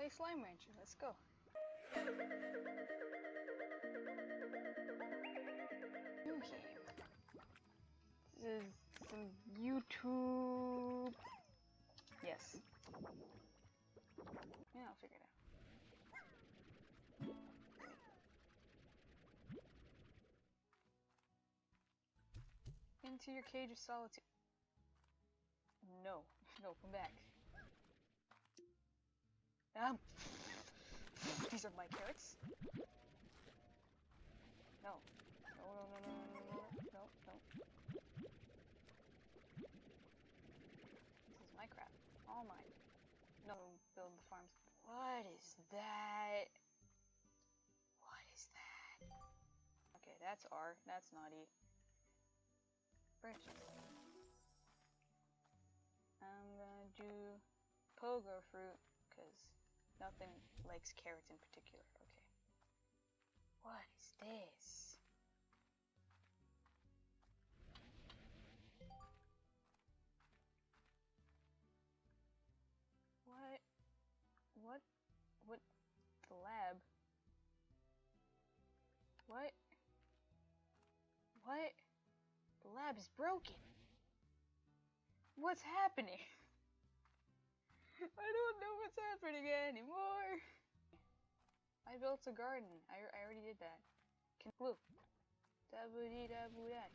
play Slime Rancher. Let's go. New game. This is some YouTube. Yes. Yeah, I'll figure it out. Into your cage of solitude. No, no, come back. These are my carrots. No. No, no, no, no, no, no, no, no. This is my crap. All mine. No, build the farms. What is that? What is that? Okay, that's R. That's not E. Branches. I'm gonna do pogo fruit, because nothing likes carrots in particular. Okay. What is this? What? What? What? The lab? What? What? The lab is broken. What's happening? I don't know what's happening anymore. I built a garden. I already did that. Woo. Da-ba-dee-da-boo-da.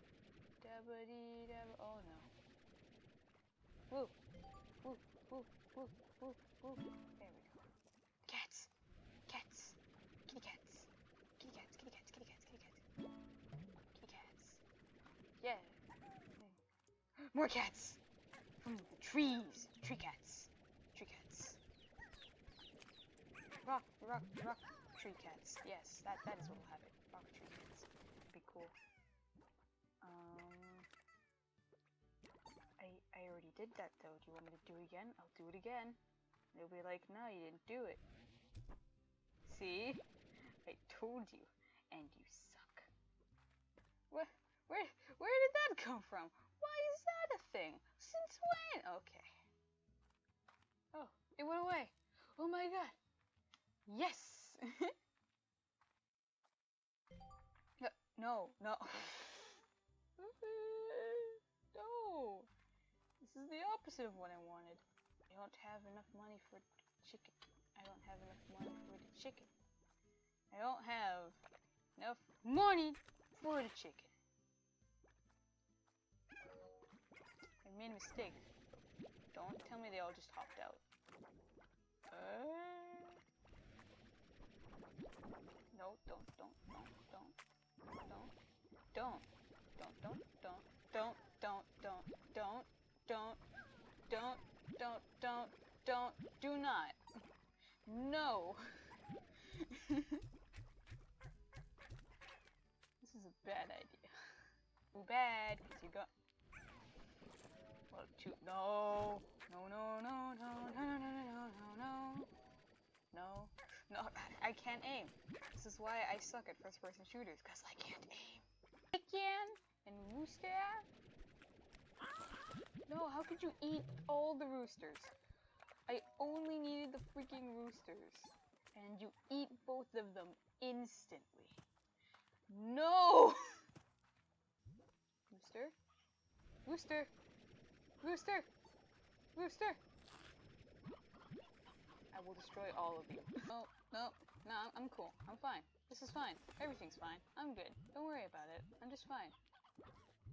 Da-ba-dee-da-boo. Oh no. Woo. Woo. Woo. Woo. Woo. Woo. There we go. Cats. Cats. Kitty cats. Kitty cats. Kitty cats. Kitty cats. Kitty cats. Kitty cats. Yeah. More cats. From the trees. Tree cats. Tree cats. Rock, rock, rock, tree cats. Yes, that is what will happen. Rock tree cats. That'd be cool. I already did that though. Do you want me to do it again? I'll do it again. They'll be like, no, you didn't do it. See? I told you. And you suck. Where did that come from? Why is that a thing? Since when? Okay. Oh, it went away. Oh my god. Yes! No, no. No. This is the opposite of what I wanted. I don't have enough money for chicken. I don't have enough money for the chicken. I don't have enough money for the chicken. I made a mistake. Don't tell me they all just hopped out. No, don't. Do not. No. This is a bad idea. Too bad, because you got... Well, no. No, I can't aim. This is why I suck at first-person shooters, because I can't aim. Chicken and rooster? No, how could you eat all the roosters? I only needed the freaking roosters. And you eat both of them instantly. No! Rooster? Rooster! Rooster! Rooster! I will destroy all of you. No, I'm cool. I'm fine. This is fine. Everything's fine. I'm good. Don't worry about it. I'm just fine.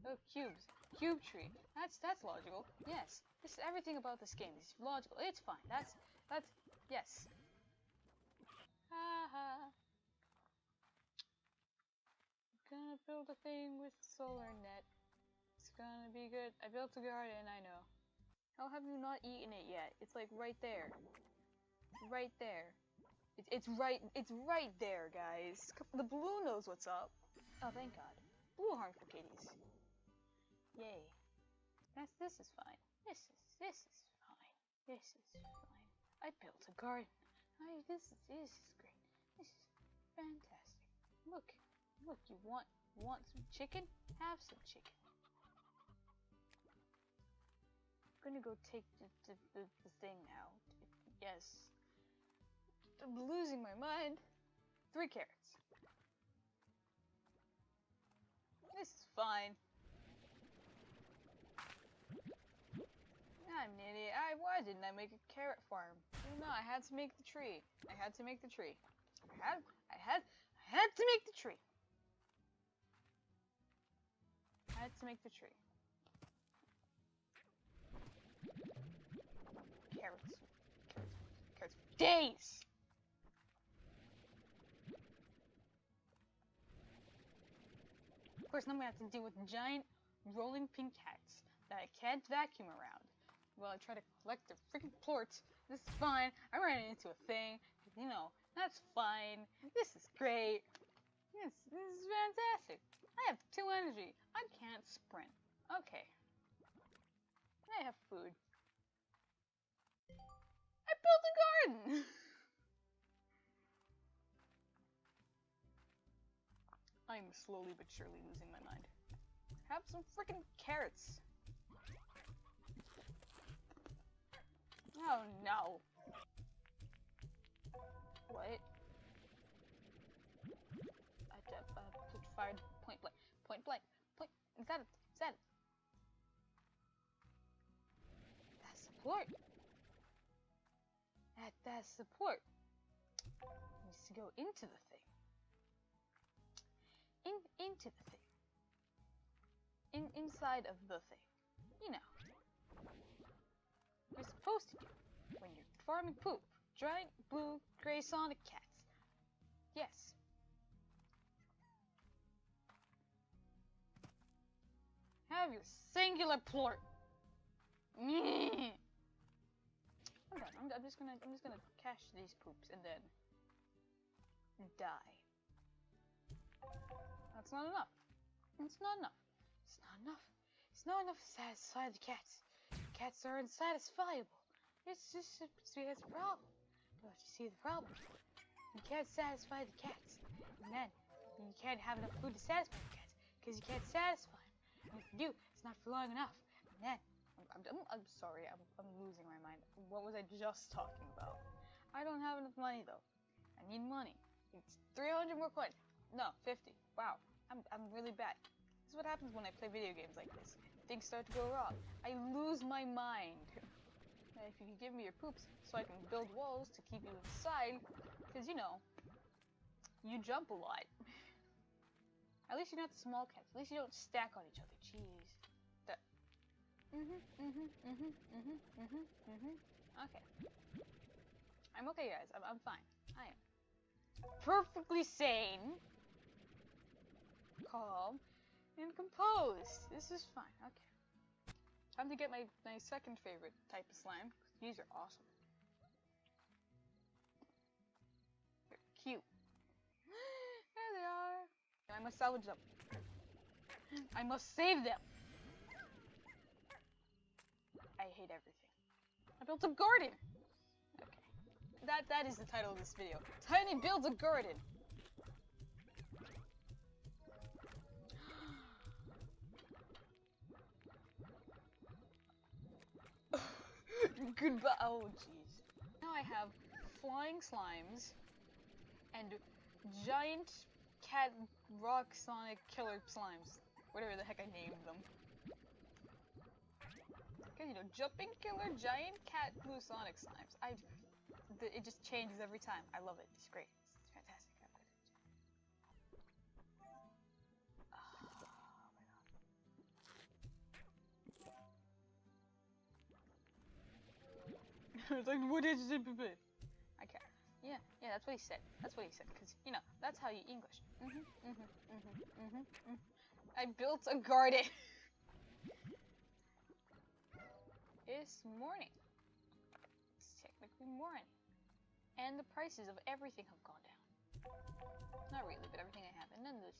Oh, cubes. Cube tree. That's logical. Yes. Everything about this game is logical. It's fine. That's yes. Haha. I'm gonna build a thing with solar net. It's gonna be good. I built a garden, I know. How have you not eaten it yet? It's like right there. Right there. It's right there, guys. The blue knows what's up. Oh, thank God. Blue harmful kitties. Yay. This is fine. This is fine. This is fine. I built a garden. This is great. This is fantastic. Look, you want some chicken? Have some chicken. I'm gonna go take the thing out. Yes. I'm losing my mind. 3 carrots. This is fine. I'm an idiot. Why didn't I make a carrot farm? No, I had to make the tree. I had to make the tree. I had to make the tree. I had to make the tree. Carrots for days! Of course, now I'm gonna have to deal with giant rolling pink cats that I can't vacuum around. While I try to collect their freaking plorts. This is fine. I'm running into a thing. You know, that's fine. This is great. This is fantastic. I have 2 energy. I can't sprint. Okay. I have food. I built a garden! I'm slowly but surely losing my mind. Have some freaking carrots. Oh no. What? I fired point blank. Point blank. Point. Is that it? Is that it? That's support. That's support. Needs to go into the thing. Into the thing. Inside of the thing. You know. You're supposed to do when you're farming poop. Giant blue gray sonic cats. Yes. Have your singular plort. Okay, I'm just gonna cache these poops and then die. That's not enough. It's not enough. It's not enough. It's not enough to satisfy the cats. Cats are unsatisfiable. It's just a problem. Don't you see the problem? You can't satisfy the cats. And then you can't have enough food to satisfy the cats because you can't satisfy them. And if you do, it's not for long enough. And then I'm sorry. I'm losing my mind. What was I just talking about? I don't have enough money though. I need money. It's 300 more coins. No, 50. Wow. I'm really bad. This is what happens when I play video games like this. Things start to go wrong. I lose my mind. If you could give me your poops so I can build walls to keep you inside, because you know, you jump a lot. At least you're not the small cats. At least you don't stack on each other. Jeez. Okay. I'm okay, guys. I'm fine. I am perfectly sane, calm, and composed. This is fine. Okay. Time to get my second favorite type of slime. These are awesome. They're cute. There they are. I must salvage them. I must save them. I hate everything. I built a garden. Okay. That is the title of this video. Tiny builds a garden. Goodbye. Oh, jeez. Now I have flying slimes and giant cat rock sonic killer slimes. Whatever the heck I named them. Because, you know, jumping killer giant cat blue sonic slimes. It just changes every time. I love it. It's great. It's fantastic. It's like, what is it? Okay. Yeah, that's what he said. That's what he said. Because, you know, that's how you English. I built a garden. It's morning. It's technically morning. And the prices of everything have gone down. Not really, but everything I have. And then there's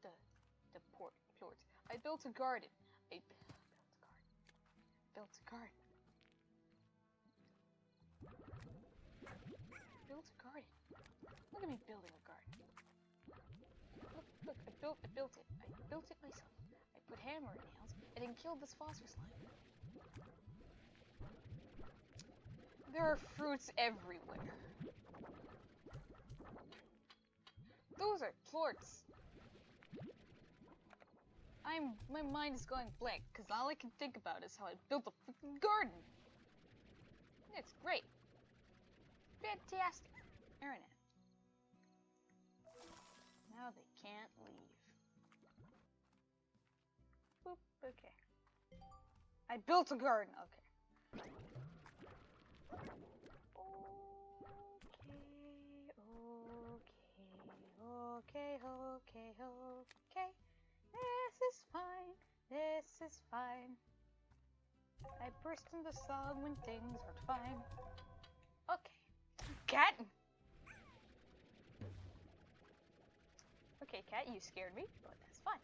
the plorts. I built a garden. I built a garden. Built a garden. Look at me building a garden. Look, I built it. I built it myself. I put hammer and nails and then killed this phosphor slime. There are fruits everywhere. Those are plorts. My mind is going blank, because all I can think about is how I built a freaking garden. It's great. Fantastic. Internet. Now they can't leave. Boop, okay. I built a garden, okay. Okay. This is fine. This is fine. I burst into song when things aren't fine. Okay. Cat! Okay, cat, you scared me, but that's fine.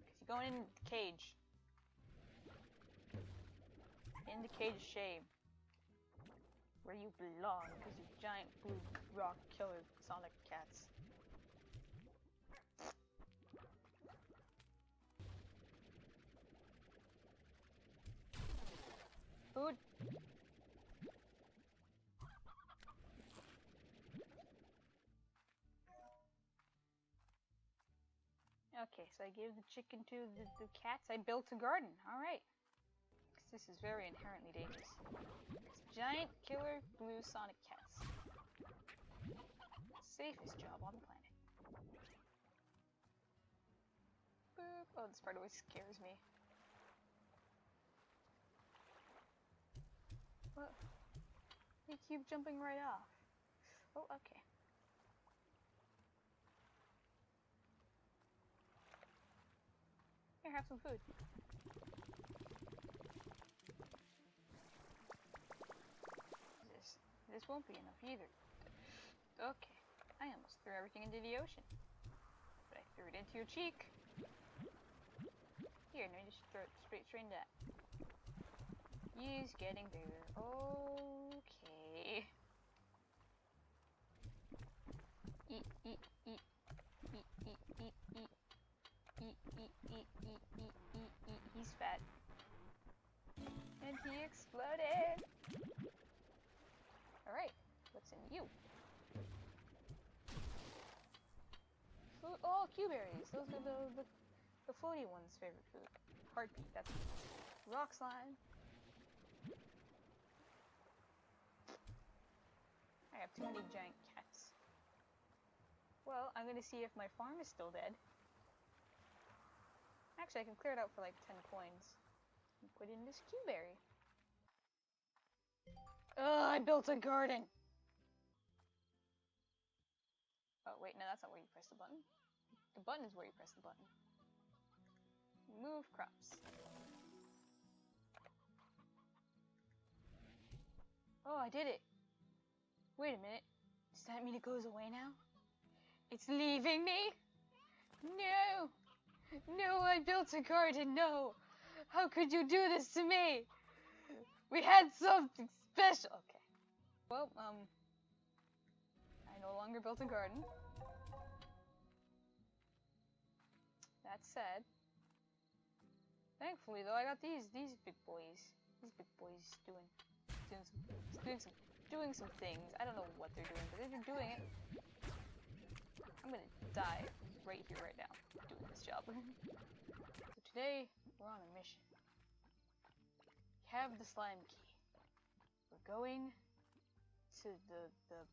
Because you're going in the cage. In the cage of shame. Where you belong, because you're giant blue rock killer sonic cats. Food. Okay, so I gave the chicken to the cats. I built a garden. Alright. This is very inherently dangerous. It's giant killer blue sonic cats. Safest job on the planet. Boop. Oh, this part always scares me. What? They keep jumping right off. Oh, okay. Here, have some food. This won't be enough either. Okay. I almost threw everything into the ocean. But I threw it into your cheek. Here, now you just throw it straight into that. He's getting bigger. Okay. Eat. He's fat. And he exploded! Alright, what's in you? Food. Oh, Q-berries! Those are the floaty one's favorite food. Heartbeat, that's rock slime. I have too many giant cats. Well, I'm gonna see if my farm is still dead. Actually, I can clear it out for like 10 coins. And put in this Q-berry. Ugh, I built a garden! Oh, wait, no, that's not where you press the button. The button is where you press the button. Move crops. Oh, I did it! Wait a minute. Does that mean it goes away now? It's leaving me? No! No, I built a garden, no! How could you do this to me? We had something special! Okay. Well, I no longer built a garden. That's sad. Thankfully, though, I got these big boys. These big boys doing some things. I don't know what they're doing, but they're doing it. I'm gonna die right here, right now, doing this job. So today, we're on a mission. We have the slime key. We're going to the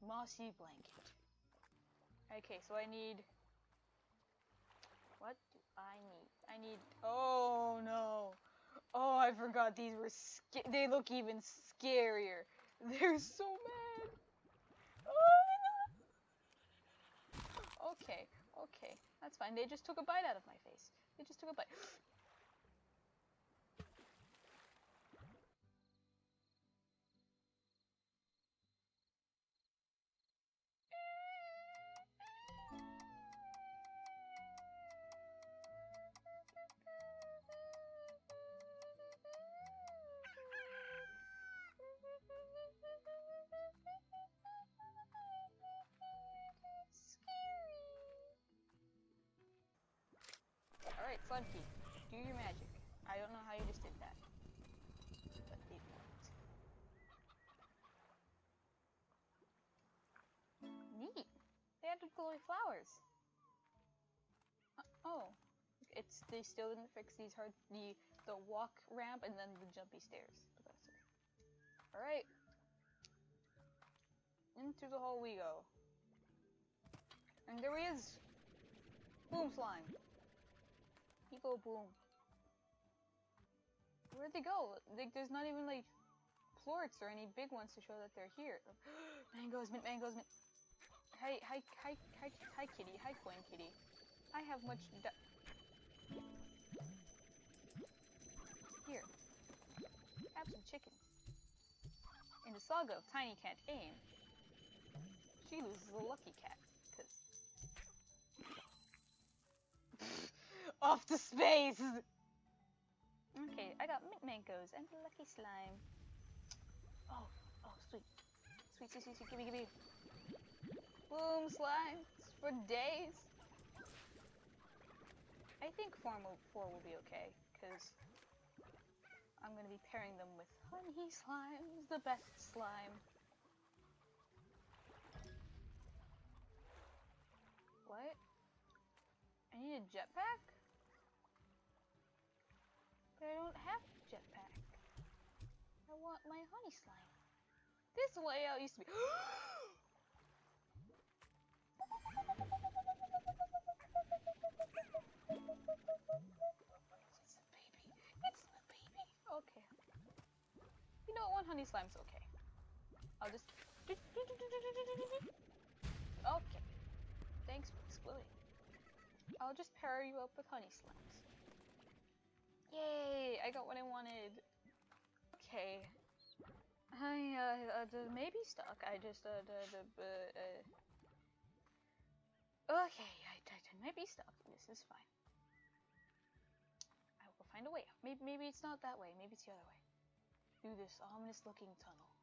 mossy blanket. Okay, so I need... What do I need? I need... Oh, no! Oh, I forgot these were they look even scarier. They're so mad! Oh, no! Okay, that's fine. They just took a bite out of my face. They just took a bite. Alright, Slime Key, do your magic. I don't know how you just did that. But it worked. Neat. They had enchanted glowy flowers. Oh, they still didn't fix these the walk ramp and then the jumpy stairs. But that's okay. All right, into the hole we go. And there he is. Boom slime. He go boom. Where'd they go? There's not even like plorts or any big ones to show that they're here. Mangoes, mint, mangoes, mint. Hi, kitty. Hi, coin kitty. I have much here. Have some chicken. In the saga of Tiny Can't Aim, she loses a lucky cat, cause off to space! Okay, I got mint mangoes and lucky slime. Oh, sweet. Sweet, gimme. Boom slime for days. I think 4 will be okay, cause I'm gonna be pairing them with honey slime, the best slime. What? I need a jetpack? But I don't have a jetpack. I want my honey slime. This layout used to be. It's a baby. It's a baby. Okay. You know what? One honey slime's okay. I'll just. Okay. Thanks for exploding. I'll just pair you up with honey slimes. Yay! I got what I wanted. Okay. I maybe stuck. I just okay. I might be stuck. This is fine. I will find a way out. Maybe it's not that way. Maybe it's the other way. Through this ominous-looking tunnel.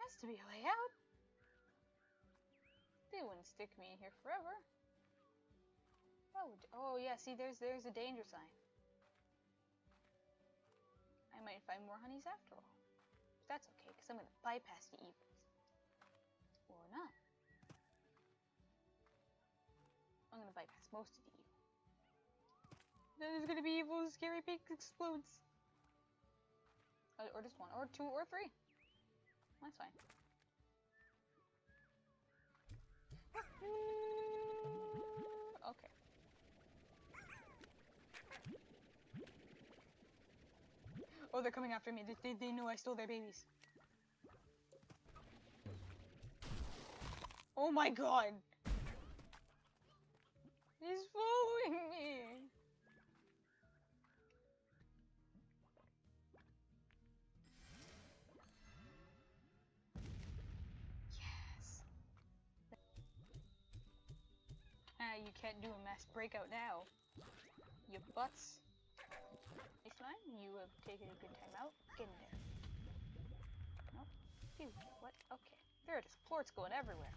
Has to be a way out. They wouldn't stick me in here forever. Oh yeah, see there's a danger sign. I might find more honeys after all. But that's okay, because I'm gonna bypass the evils. Or not. I'm gonna bypass most of the evil. Then there's gonna be evil, scary pig explodes. Or just 1, or 2, or 3. That's fine. Okay. Oh, they're coming after me. They know I stole their babies. Oh my god! He's following me! Yes! Ah, you can't do a mass breakout now. You butts. Hey slime, you have taken a good time out. Get in there. Nope. Phew. What? Okay. There are just plorts going everywhere.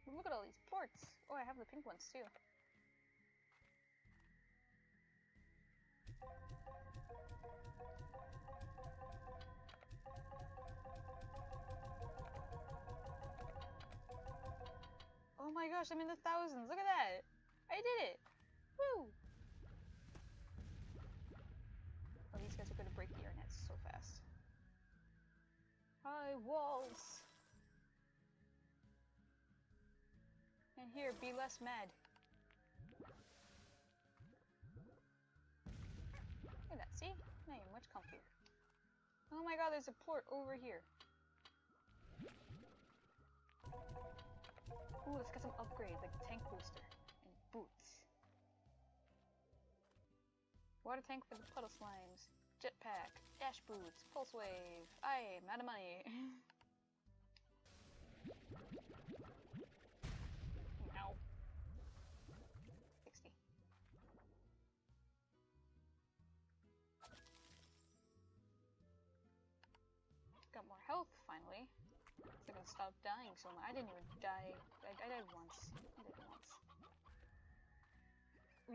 Look at all these plorts. Oh, I have the pink ones too. Oh my gosh, I'm in the thousands. Look at that. I did it. Woo. Oh, these guys are going to break the internet so fast. High walls. And here, be less mad. Look at that, see? Now you're much comfier. Oh my god, there's a plort over here. Ooh, let's get some upgrades, like the tank booster. And boots. Water tank for the puddle slimes. Jetpack. Dash boots. Pulse wave. I am out of money. Ow. 60. Got more health, finally. So I can stop dying so much. I didn't even die. I died once. I did it once.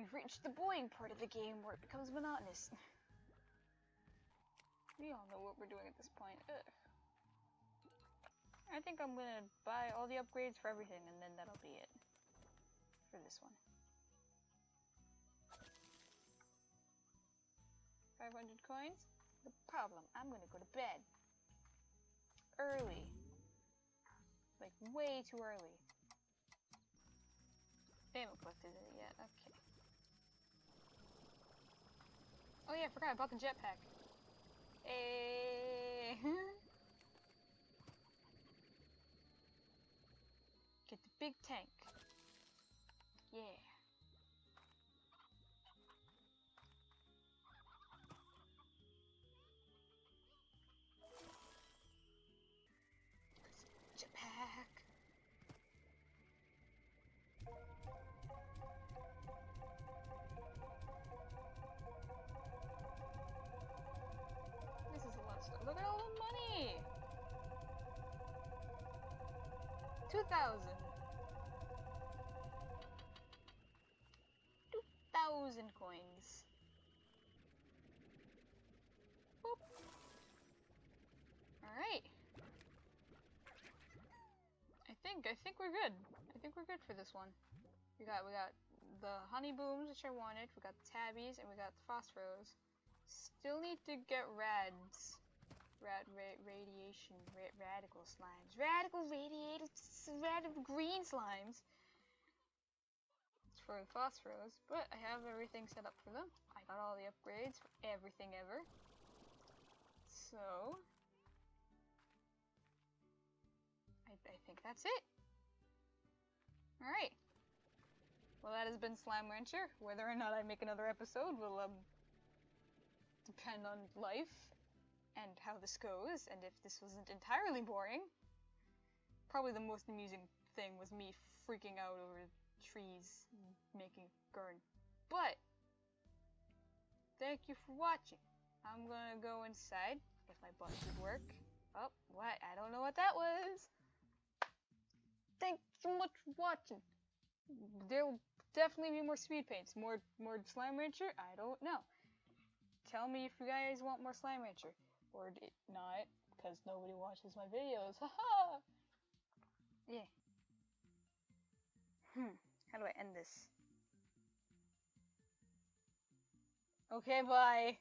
We've reached the boring part of the game where it becomes monotonous. We all know what we're doing at this point. Ugh. I think I'm gonna buy all the upgrades for everything, and then that'll be it for this one. 500 coins? No problem. I'm gonna go to bed. Early. Like, way too early. They haven't collected it yet. Okay. Oh yeah, I forgot I bought the jetpack. Hey. Get the big tank. Yeah. Jetpack. This is a lot of stuff. Look at all the money. 2,000. 2,000 coins. Boop. Alright. I think we're good. I think we're good for this one. We got the honey booms, which I wanted. We got the tabbies, and we got the phosphoros. Still need to get radical slimes. Radical green slimes. It's for the phosphoros, but I have everything set up for them. I got all the upgrades for everything ever. So I think that's it. Alright. Well, that has been Slime Rancher. Whether or not I make another episode will depend on life and how this goes, and if this wasn't entirely boring. Probably the most amusing thing was me freaking out over trees making garden. But thank you for watching. I'm gonna go inside if my button would work. Oh, what? I don't know what that was. Thanks so much for watching. There will definitely be more speed paints, more Slime Rancher. I don't know. Tell me if you guys want more Slime Rancher, or not, because nobody watches my videos. Haha. Yeah. How do I end this? Okay, bye.